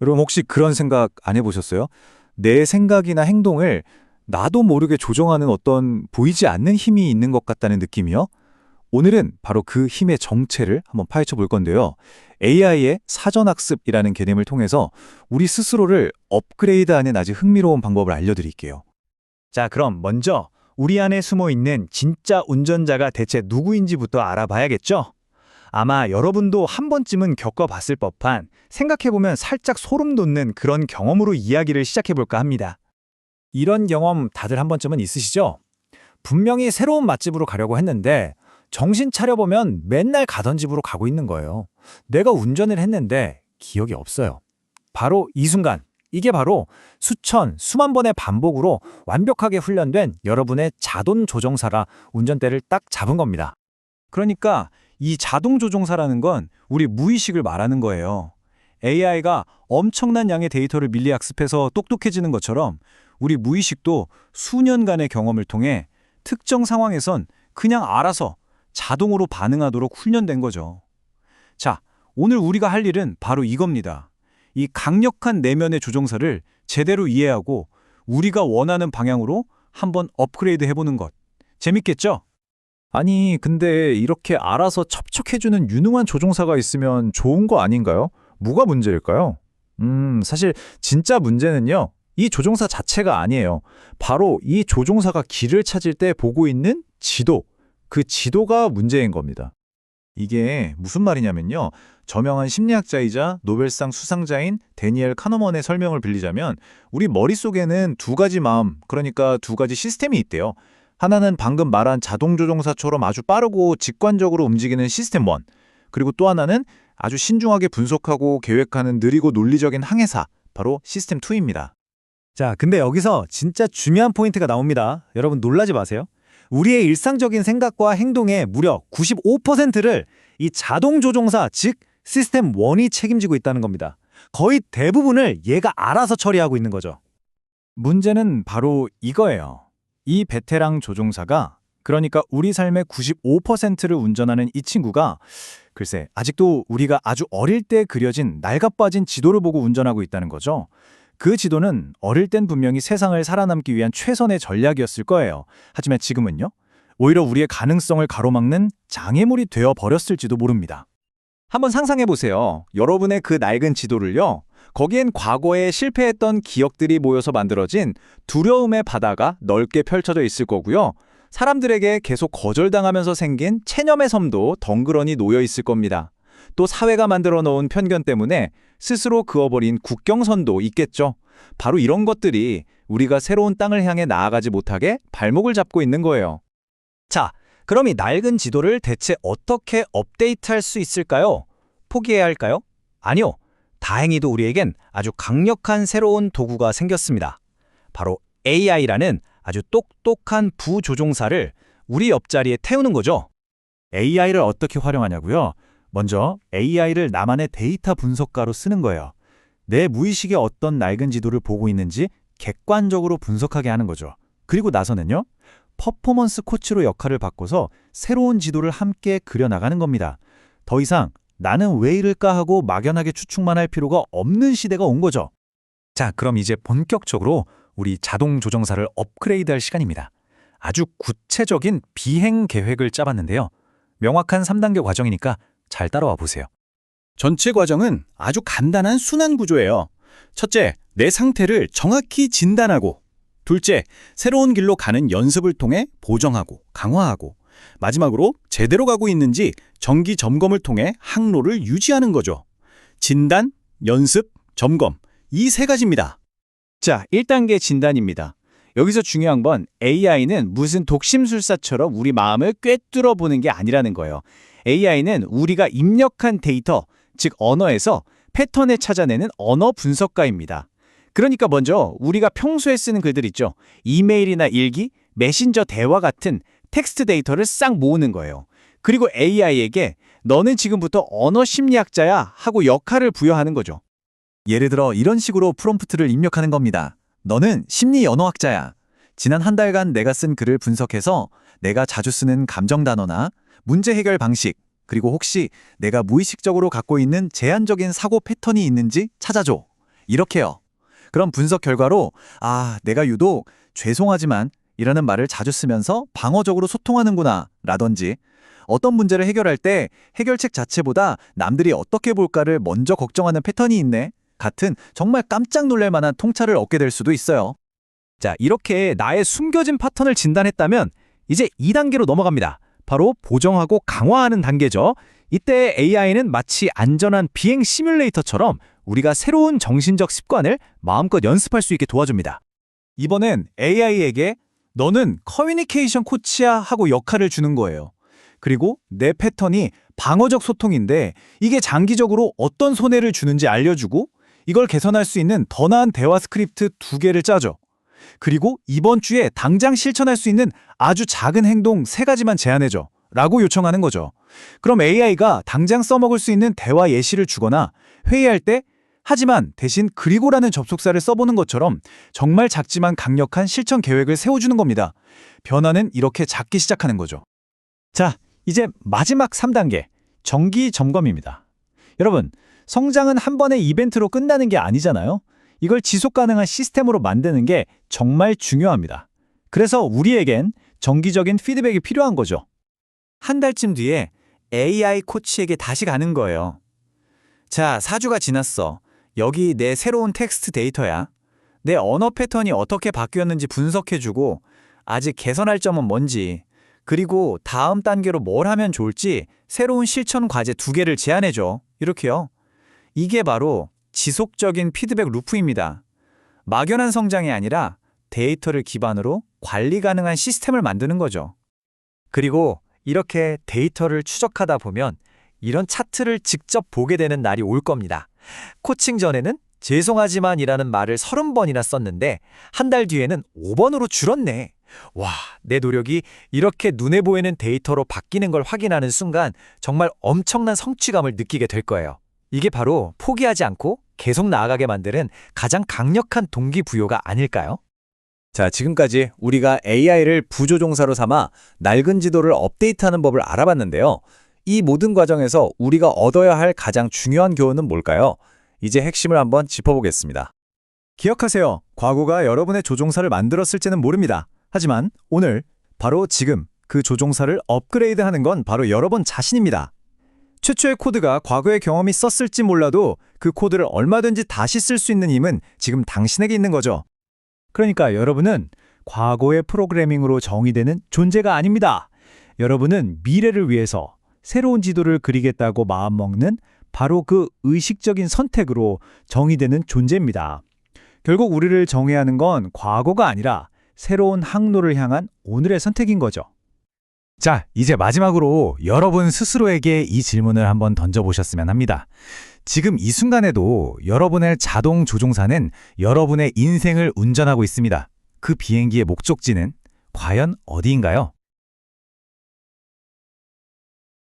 여러분 혹시 그런 생각 안 해보셨어요? 내 생각이나 행동을 나도 모르게 조정하는 어떤 보이지 않는 힘이 있는 것 같다는 느낌이요? 오늘은 바로 그 힘의 정체를 한번 파헤쳐 볼 건데요. AI의 사전학습이라는 개념을 통해서 우리 스스로를 업그레이드하는 아주 흥미로운 방법을 알려드릴게요. 자, 그럼 먼저 우리 안에 숨어 있는 진짜 운전자가 대체 누구인지부터 알아봐야겠죠? 아마 여러분도 한 번쯤은 겪어봤을 법한, 생각해보면 살짝 소름 돋는 그런 경험으로 이야기를 시작해볼까 합니다. 이런 경험 다들 한 번쯤은 있으시죠? 분명히 새로운 맛집으로 가려고 했는데 정신 차려보면 맨날 가던 집으로 가고 있는 거예요. 내가 운전을 했는데 기억이 없어요. 바로 이 순간, 이게 바로 수만 번의 반복으로 완벽하게 훈련된 여러분의 자동 조종사가 운전대를 딱 잡은 겁니다. 그러니까 이 자동 조종사라는 건 우리 무의식을 말하는 거예요. AI가 엄청난 양의 데이터를 밀리 학습해서 똑똑해지는 것처럼 우리 무의식도 수년간의 경험을 통해 특정 상황에선 그냥 알아서 자동으로 반응하도록 훈련된 거죠. 자, 오늘 우리가 할 일은 바로 이겁니다. 이 강력한 내면의 조종사를 제대로 이해하고 우리가 원하는 방향으로 한번 업그레이드 해보는 것. 재밌겠죠? 아니, 근데 이렇게 알아서 첩첩해주는 유능한 조종사가 있으면 좋은 거 아닌가요? 뭐가 문제일까요? 사실 진짜 문제는요, 이 조종사 자체가 아니에요. 바로 이 조종사가 길을 찾을 때 보고 있는 지도, 그 지도가 문제인 겁니다. 이게 무슨 말이냐면요. 저명한 심리학자이자 노벨상 수상자인 데니엘 카너먼의 설명을 빌리자면 우리 머릿속에는 두 가지 마음, 그러니까 두 가지 시스템이 있대요. 하나는 방금 말한 자동조종사처럼 아주 빠르고 직관적으로 움직이는 시스템 1, 그리고 또 하나는 아주 신중하게 분석하고 계획하는 느리고 논리적인 항해사, 바로 시스템 2입니다. 자, 근데 여기서 진짜 중요한 포인트가 나옵니다. 여러분 놀라지 마세요. 우리의 일상적인 생각과 행동의 무려 95%를 이 자동 조종사, 즉 시스템 1이 책임지고 있다는 겁니다. 거의 대부분을 얘가 알아서 처리하고 있는 거죠. 문제는 바로 이거예요. 이 베테랑 조종사가, 그러니까 우리 삶의 95%를 운전하는 이 친구가 글쎄 아직도 우리가 아주 어릴 때 그려진 낡아빠진 지도를 보고 운전하고 있다는 거죠. 그 지도는 어릴 땐 분명히 세상을 살아남기 위한 최선의 전략이었을 거예요. 하지만 지금은요, 오히려 우리의 가능성을 가로막는 장애물이 되어 버렸을지도 모릅니다. 한번 상상해 보세요. 여러분의 그 낡은 지도를요. 거기엔 과거에 실패했던 기억들이 모여서 만들어진 두려움의 바다가 넓게 펼쳐져 있을 거고요. 사람들에게 계속 거절당하면서 생긴 체념의 섬도 덩그러니 놓여 있을 겁니다. 또 사회가 만들어 놓은 편견 때문에 스스로 그어버린 국경선도 있겠죠. 바로 이런 것들이 우리가 새로운 땅을 향해 나아가지 못하게 발목을 잡고 있는 거예요. 자, 그럼 이 낡은 지도를 대체 어떻게 업데이트할 수 있을까요? 포기해야 할까요? 아니요. 다행히도 우리에겐 아주 강력한 새로운 도구가 생겼습니다. 바로 AI라는 아주 똑똑한 부조종사를 우리 옆자리에 태우는 거죠. AI를 어떻게 활용하냐고요? 먼저 AI를 나만의 데이터 분석가로 쓰는 거예요. 내 무의식에 어떤 낡은 지도를 보고 있는지 객관적으로 분석하게 하는 거죠. 그리고 나서는요, 퍼포먼스 코치로 역할을 바꿔서 새로운 지도를 함께 그려나가는 겁니다. 더 이상 나는 왜 이럴까 하고 막연하게 추측만 할 필요가 없는 시대가 온 거죠. 자, 그럼 이제 본격적으로 우리 자동 조종사를 업그레이드할 시간입니다. 아주 구체적인 비행 계획을 짜봤는데요. 명확한 3단계 과정이니까 잘 따라와 보세요. 전체 과정은 아주 간단한 순환 구조예요. 첫째, 내 상태를 정확히 진단하고, 둘째, 새로운 길로 가는 연습을 통해 보정하고 강화하고, 마지막으로 제대로 가고 있는지 정기 점검을 통해 항로를 유지하는 거죠. 진단, 연습, 점검, 이 세 가지입니다. 자, 1단계 진단입니다. 여기서 중요한 건 AI는 무슨 독심술사처럼 우리 마음을 꿰뚫어 보는 게 아니라는 거예요. AI는 우리가 입력한 데이터, 즉 언어에서 패턴을 찾아내는 언어 분석가입니다. 그러니까 먼저 우리가 평소에 쓰는 글들 있죠. 이메일이나 일기, 메신저 대화 같은 텍스트 데이터를 싹 모으는 거예요. 그리고 AI에게 너는 지금부터 언어 심리학자야 하고 역할을 부여하는 거죠. 예를 들어 이런 식으로 프롬프트를 입력하는 겁니다. 너는 심리 언어학자야. 지난 한 달간 내가 쓴 글을 분석해서 내가 자주 쓰는 감정 단어나 문제 해결 방식, 그리고 혹시 내가 무의식적으로 갖고 있는 제한적인 사고 패턴이 있는지 찾아줘. 이렇게요. 그럼 분석 결과로 내가 유독 죄송하지만 이라는 말을 자주 쓰면서 방어적으로 소통하는구나 라든지 어떤 문제를 해결할 때 해결책 자체보다 남들이 어떻게 볼까를 먼저 걱정하는 패턴이 있네 같은 정말 깜짝 놀랄 만한 통찰을 얻게 될 수도 있어요. 자, 이렇게 나의 숨겨진 패턴을 진단했다면 이제 2단계로 넘어갑니다. 바로 보정하고 강화하는 단계죠. 이때 AI는 마치 안전한 비행 시뮬레이터처럼 우리가 새로운 정신적 습관을 마음껏 연습할 수 있게 도와줍니다. 이번엔 AI에게 너는 커뮤니케이션 코치야 하고 역할을 주는 거예요. 그리고 내 패턴이 방어적 소통인데 이게 장기적으로 어떤 손해를 주는지 알려주고 이걸 개선할 수 있는 더 나은 대화 스크립트 2개를 짜죠. 그리고 이번 주에 당장 실천할 수 있는 아주 작은 행동 3가지만 제안해줘 라고 요청하는 거죠. 그럼 AI가 당장 써먹을 수 있는 대화 예시를 주거나 회의할 때 하지만 대신 그리고라는 접속사를 써보는 것처럼 정말 작지만 강력한 실천 계획을 세워주는 겁니다. 변화는 이렇게 작게 시작하는 거죠. 자, 이제 마지막 3단계, 정기 점검입니다. 여러분, 성장은 한 번의 이벤트로 끝나는 게 아니잖아요. 이걸 지속 가능한 시스템으로 만드는 게 정말 중요합니다. 그래서 우리에겐 정기적인 피드백이 필요한 거죠. 한 달쯤 뒤에 AI 코치에게 다시 가는 거예요. 자, 4주가 지났어. 여기 내 새로운 텍스트 데이터야. 내 언어 패턴이 어떻게 바뀌었는지 분석해주고 아직 개선할 점은 뭔지 그리고 다음 단계로 뭘 하면 좋을지 새로운 실천 과제 2개를 제안해줘. 이렇게요. 이게 바로 지속적인 피드백 루프입니다. 막연한 성장이 아니라 데이터를 기반으로 관리 가능한 시스템을 만드는 거죠. 그리고 이렇게 데이터를 추적하다 보면 이런 차트를 직접 보게 되는 날이 올 겁니다. 코칭 전에는 죄송하지만 이라는 말을 30번이나 썼는데 한 달 뒤에는 5번으로 줄었네. 와, 내 노력이 이렇게 눈에 보이는 데이터로 바뀌는 걸 확인하는 순간 정말 엄청난 성취감을 느끼게 될 거예요. 이게 바로 포기하지 않고 계속 나아가게 만드는 가장 강력한 동기부여가 아닐까요? 자, 지금까지 우리가 AI를 부조종사로 삼아 낡은 지도를 업데이트하는 법을 알아봤는데요. 이 모든 과정에서 우리가 얻어야 할 가장 중요한 교훈은 뭘까요? 이제 핵심을 한번 짚어보겠습니다. 기억하세요. 과거가 여러분의 조종사를 만들었을지는 모릅니다. 하지만 오늘, 바로 지금 그 조종사를 업그레이드하는 건 바로 여러분 자신입니다. 최초의 코드가 과거의 경험이 썼을지 몰라도 그 코드를 얼마든지 다시 쓸 수 있는 힘은 지금 당신에게 있는 거죠. 그러니까 여러분은 과거의 프로그래밍으로 정의되는 존재가 아닙니다. 여러분은 미래를 위해서 새로운 지도를 그리겠다고 마음먹는 바로 그 의식적인 선택으로 정의되는 존재입니다. 결국 우리를 정해야 하는 건 과거가 아니라 새로운 항로를 향한 오늘의 선택인 거죠. 자, 이제 마지막으로 여러분 스스로에게 이 질문을 한번 던져보셨으면 합니다. 지금 이 순간에도 여러분의 자동 조종사는 여러분의 인생을 운전하고 있습니다. 그 비행기의 목적지는 과연 어디인가요?